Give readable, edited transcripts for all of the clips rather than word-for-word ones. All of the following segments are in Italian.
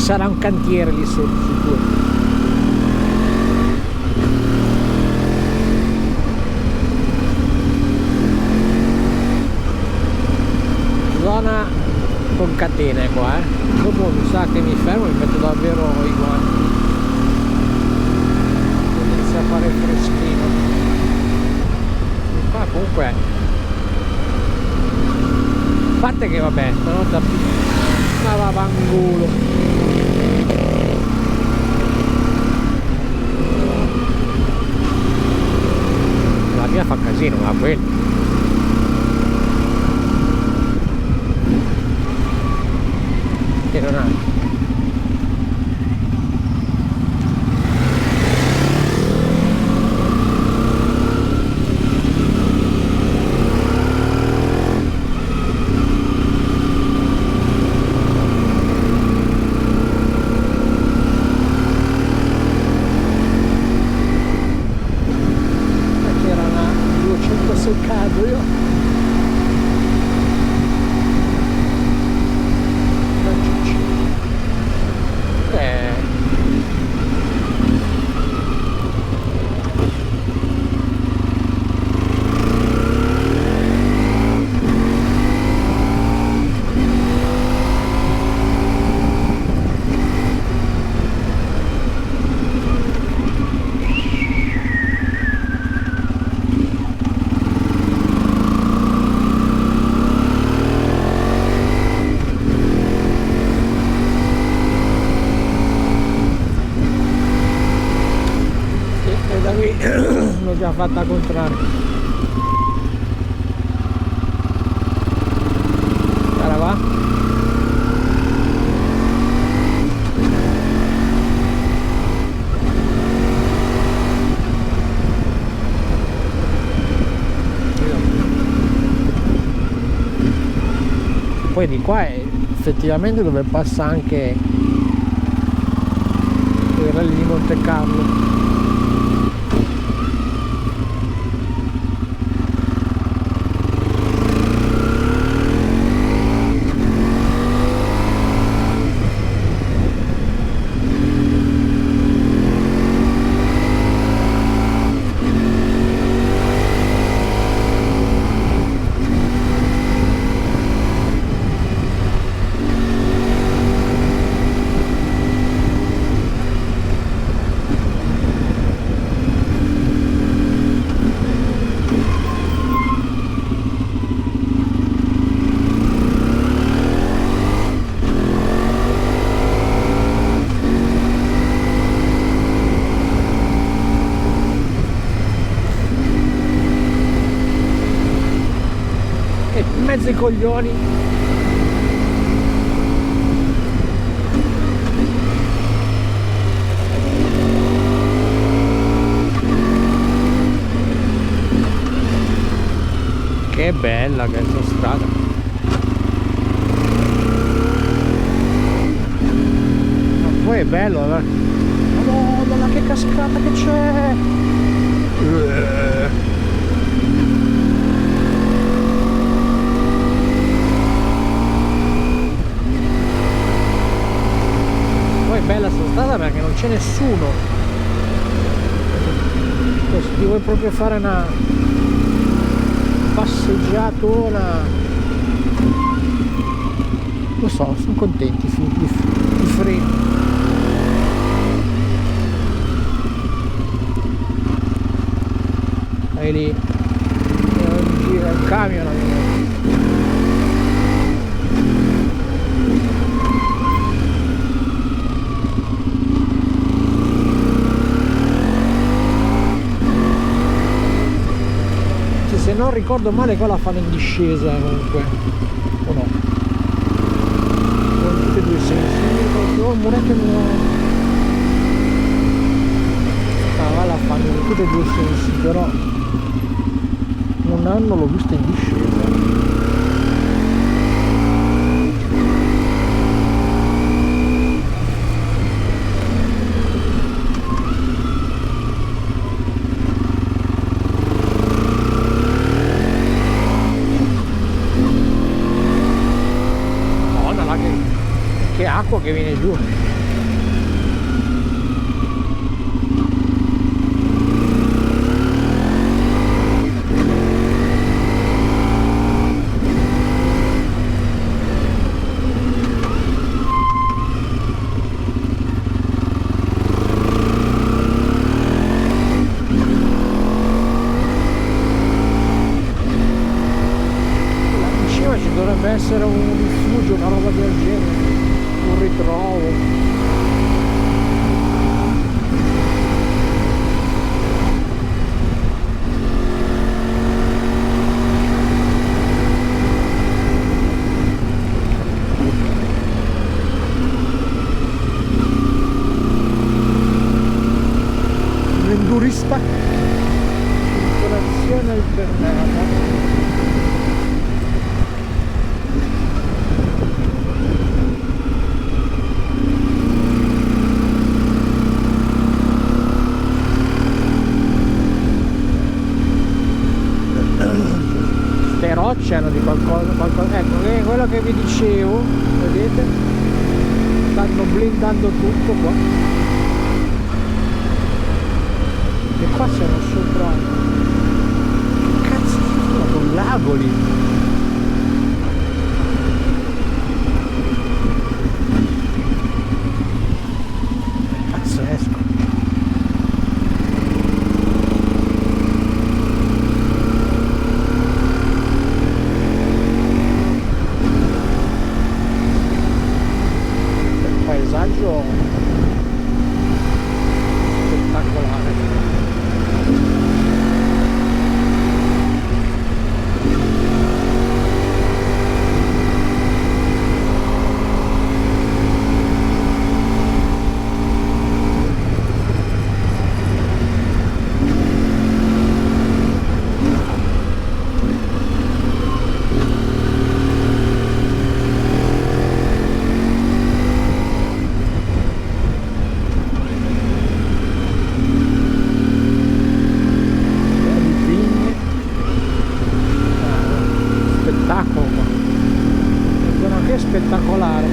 sarà un cantiere lì sotto sicuro. Zona con catene qua, dopo mi sa che mi fermo e mi metto davvero i guanti, inizia a fare freschino. Qua comunque, a parte che vabbè, stanotte ma va vangolo. La via fa casino, ma quello che non ha. C'era una 200 seccato io. L'ho già fatta contrario. Guarda va. Poi di qua è effettivamente dove passa anche il rally di Monte Carlo. Mezzo i coglioni. Che bella questa strada. Ma poi è bello, Madonna, che cascata che c'è. Bella sta strada perché non c'è nessuno. Se ti vuoi proprio fare una passeggiatona, lo so, sono contenti i freni. E lì gira il camion. Se non ricordo male qua la fanno in discesa comunque, o no? Con tutti e due i sensi, il muretto qua la fanno in tutti e due i sensi, però un anno l'ho vista in discesa. Che acqua che viene giù. dovrebbe essere un rifugio, una roba del genere, un ritrovo. L'endurista, circolazione alternata. Ste rocce hanno di qualcosa, ecco, che è quello che vi dicevo, vedete? Stanno blindando tutto qua. E qua siamo sopra. Che cazzo è un lago lì? Pazzesco. Il paesaggio spettacolare. Spettacolare.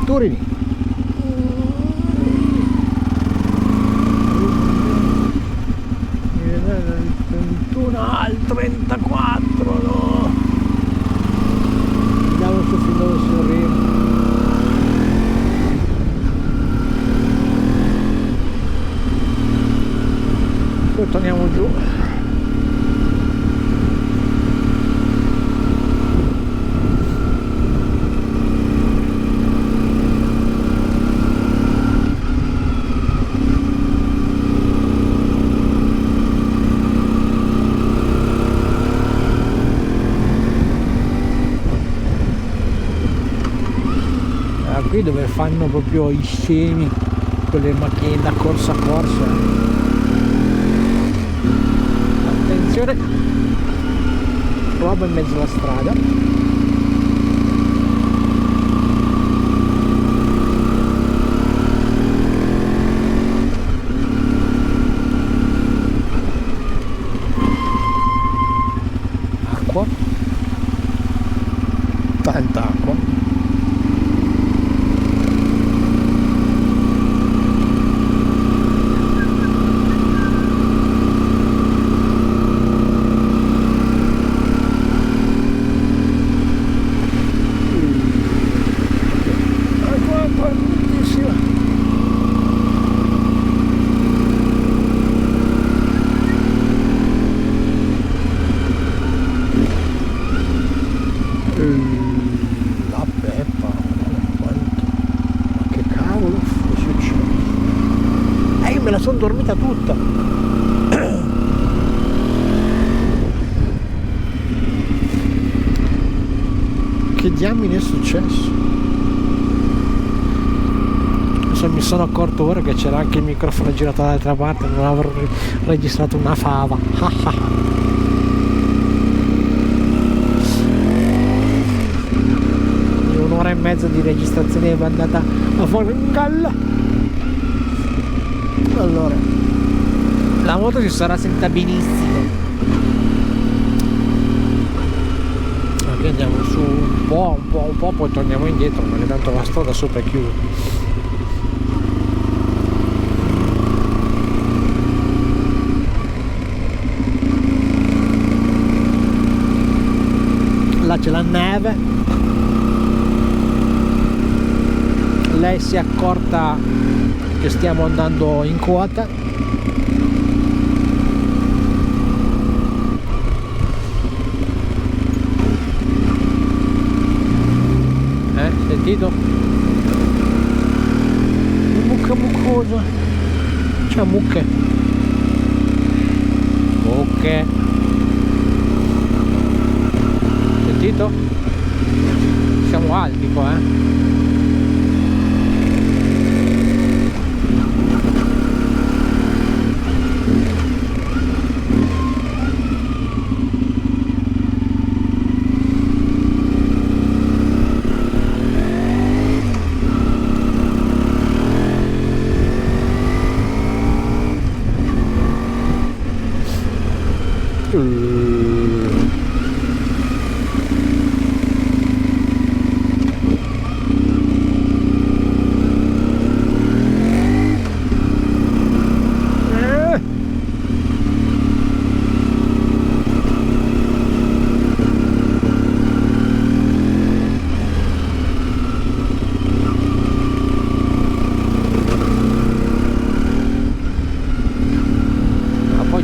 Turini. Il 21 al 34, no. Vediamo se fin dove si arriva. Poi torniamo giù. Qui dove fanno proprio i scemi con le macchine da corsa a corsa. Attenzione, roba in mezzo alla strada. Acqua, tanta acqua. La peppa, quanto, ma che cavolo succede? Io me la sono dormita tutta. Che diamine è successo? Adesso mi sono accorto ora che c'era anche il microfono girato dall'altra parte, non avrò registrato una fava. Un'ora e mezza di registrazione è andata a fuori in galla. Allora, la moto si sarà sentita benissimo. Ok, andiamo su un po', poi torniamo indietro, perché tanto la strada sopra è chiusa. Là c'è la neve. Lei si è accorta che stiamo andando in quota. Sentito? Mucca muccosa. C'è mucche. Mucche. Sentito? Siamo alti qua,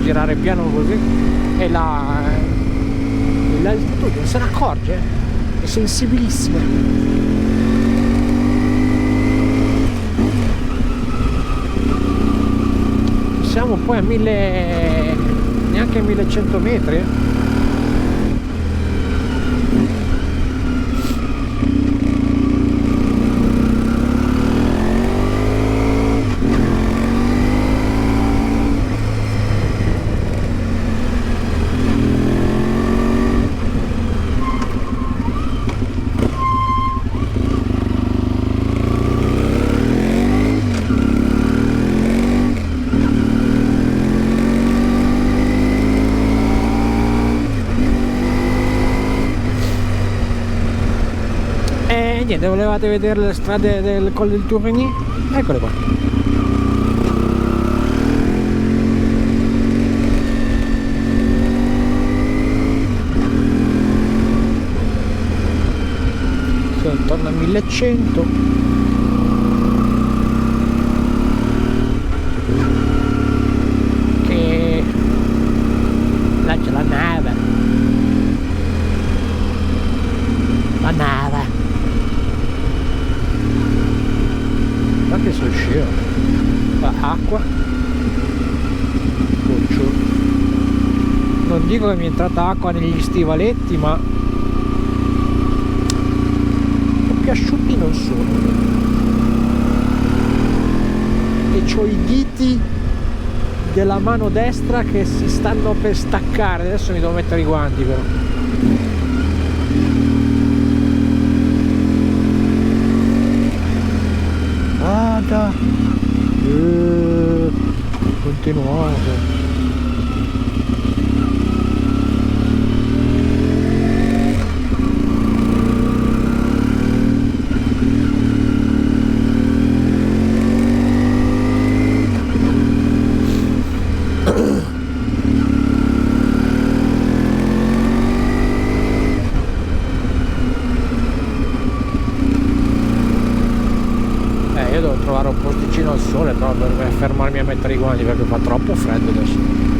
girare piano così e l'altitudine se ne accorge, è sensibilissima. Siamo poi a neanche 1100 metri. Niente, volevate vedere le strade del Col del Tourigny? Eccole qua. Sono intorno a 1100. Che là c'è la nave. La nave. Che sono scemo, acqua, goccio. Non dico che mi è entrata acqua negli stivaletti, ma un più asciutti non sono, e c'ho i diti della mano destra che si stanno per staccare. Adesso mi devo mettere i guanti però. Continuato. Io devo trovare un posticino al sole però per fermarmi a mettere i guanti perché fa troppo freddo adesso.